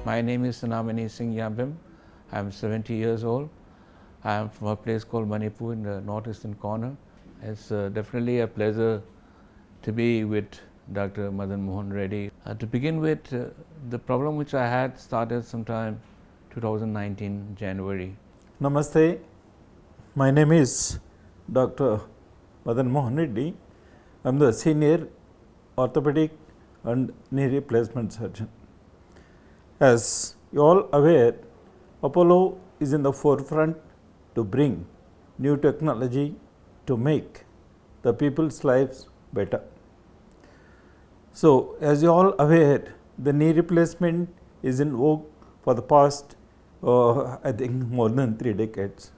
My name is Sanamani Singh Yambim. I am 70 years old. I am from a place called Manipur in the northeastern corner. It's definitely a pleasure to be with Dr. Madan Mohan Reddy. To begin with, the problem which I had started sometime 2019 January. Namaste. My name is Dr. Madan Mohan Reddy. I am the senior orthopedic and knee replacement surgeon. As you all aware, Apollo is in the forefront to bring new technology to make the people's lives better. So, as you all aware, the knee replacement is in vogue for the past I think more than 3 decades.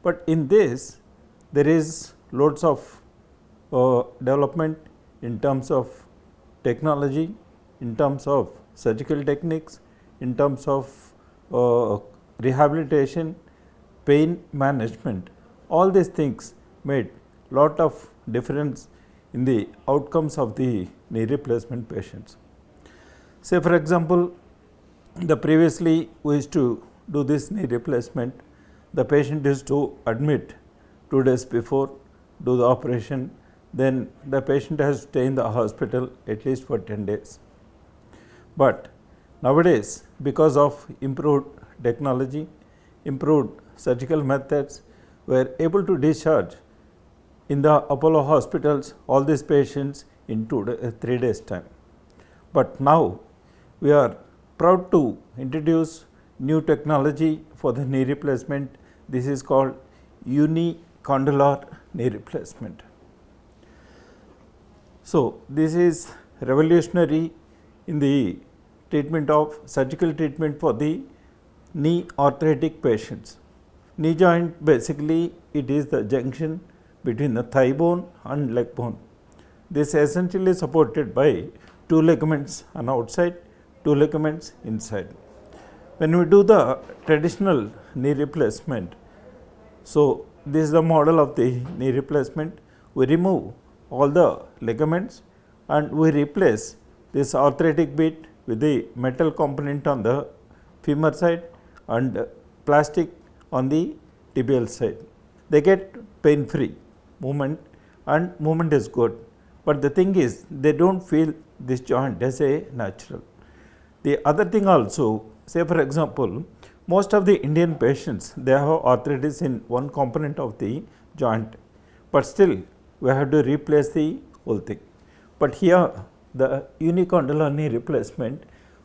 But in this, there is loads of development in terms of technology, in terms of surgical techniques, in terms of rehabilitation, pain management. All these things made lot of difference in the outcomes of the knee replacement patients. Say for example, previously we used to do this knee replacement, the patient is to admit 2 days before, do the operation, then the patient has to stay in the hospital at least for 10 days. But nowadays, because of improved technology, improved surgical methods, we are able to discharge in the Apollo hospitals all these patients in 3 days time. But now we are proud to introduce new technology for the knee replacement. This is called unicondylar knee replacement. So, this is revolutionary in the treatment of surgical treatment for the knee arthritic patients. Knee joint basically it is the junction between the thigh bone and leg bone. This is essentially supported by 2 ligaments on outside, 2 ligaments inside. When we do the traditional knee replacement, so this is the model of the knee replacement. We remove all the ligaments and we replace this arthritic bit with the metal component on the femur side and plastic on the tibial side. They get pain free movement and movement is good, but the thing is they do not feel this joint as a natural. The other thing also, say for example, most of the Indian patients they have arthritis in one component of the joint, but still we have to replace the whole thing. But here the unicondylar knee replacement,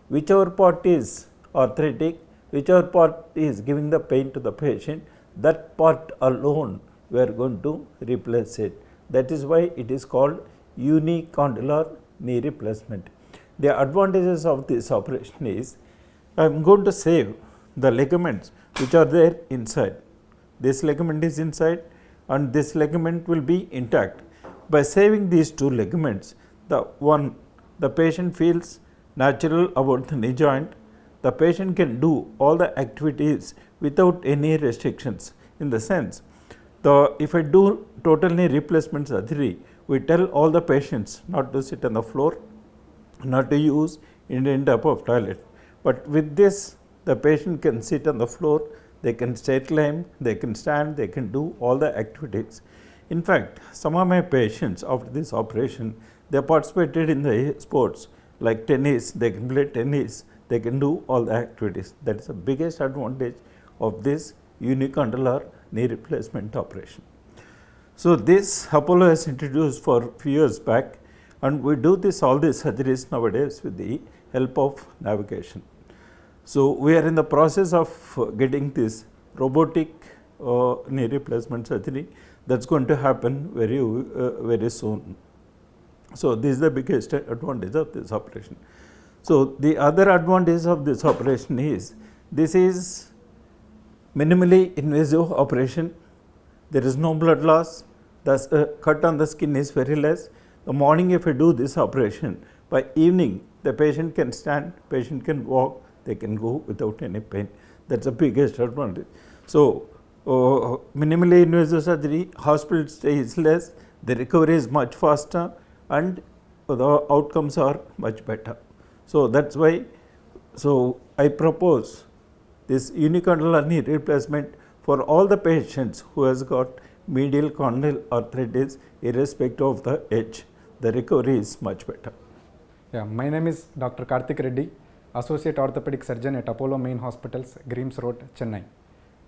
whichever part is arthritic, whichever part is giving the pain to the patient, that part alone we are going to replace it. That is why it is called unicondylar knee replacement. The advantages of this operation is I am going to save the ligaments which are there inside. This ligament is inside and this ligament will be intact. By saving these 2 ligaments, the patient feels natural about the knee joint. The patient can do all the activities without any restrictions. In the sense, if I do total knee replacement surgery, we tell all the patients not to sit on the floor, not to use Indian type of toilet. But with this, the patient can sit on the floor, they can straight climb, they can stand, they can do all the activities. In fact, some of my patients after this operation, they participated in the sports like tennis, they can play tennis, they can do all the activities. That is the biggest advantage of this unicondylar knee replacement operation. So, this Apollo has introduced for few years back and we do all these surgeries nowadays with the help of navigation. So, we are in the process of getting this robotic knee replacement surgery that is going to happen very soon. So, this is the biggest advantage of this operation. So, the other advantage of this operation is this is minimally invasive operation. There is no blood loss, the cut on the skin is very less. The morning if I do this operation, by evening the patient can stand, patient can walk, they can go without any pain. That is the biggest advantage. So, minimally invasive surgery, hospital stay is less, the recovery is much faster and the outcomes are much better. So, that is why So, I propose this unicondylar knee replacement for all the patients who has got medial condyle arthritis irrespective of the age. The recovery is much better. Yeah, my name is Dr. Karthik Reddy, Associate Orthopedic Surgeon at Apollo Main Hospitals, Greaves Road, Chennai.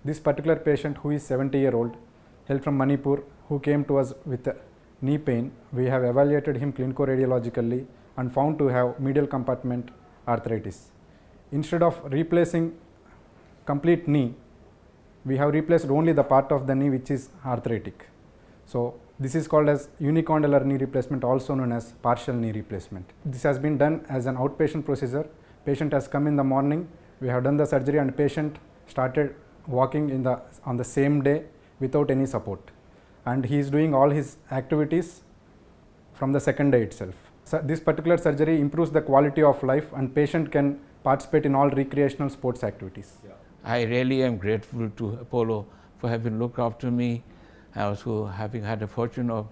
This particular patient, who is 70-year-old, hailed from Manipur, who came to us with knee pain, we have evaluated him clinico-radiologically and found to have medial compartment arthritis. Instead of replacing complete knee, we have replaced only the part of the knee which is arthritic. So this is called as unicondylar knee replacement, also known as partial knee replacement. This has been done as an outpatient procedure. Patient has come in the morning, we have done the surgery, and patient started walking on the same day without any support. And he is doing all his activities from the second day itself. So this particular surgery improves the quality of life, and patient can participate in all recreational sports activities. Yeah. I really am grateful to Apollo for having looked after me. I also having had the fortune of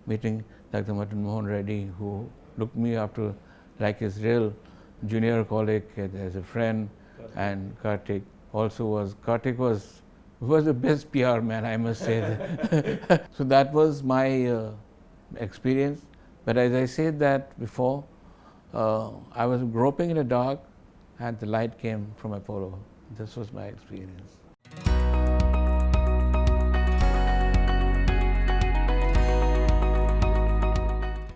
meeting Dr. Madan Mohan Reddy, who looked me after like his real junior colleague as a friend. And Karthik also was. Karthik was the best PR man, I must say. So that was my experience. But as I said that before, I was groping in the dark and the light came from Apollo. This was my experience.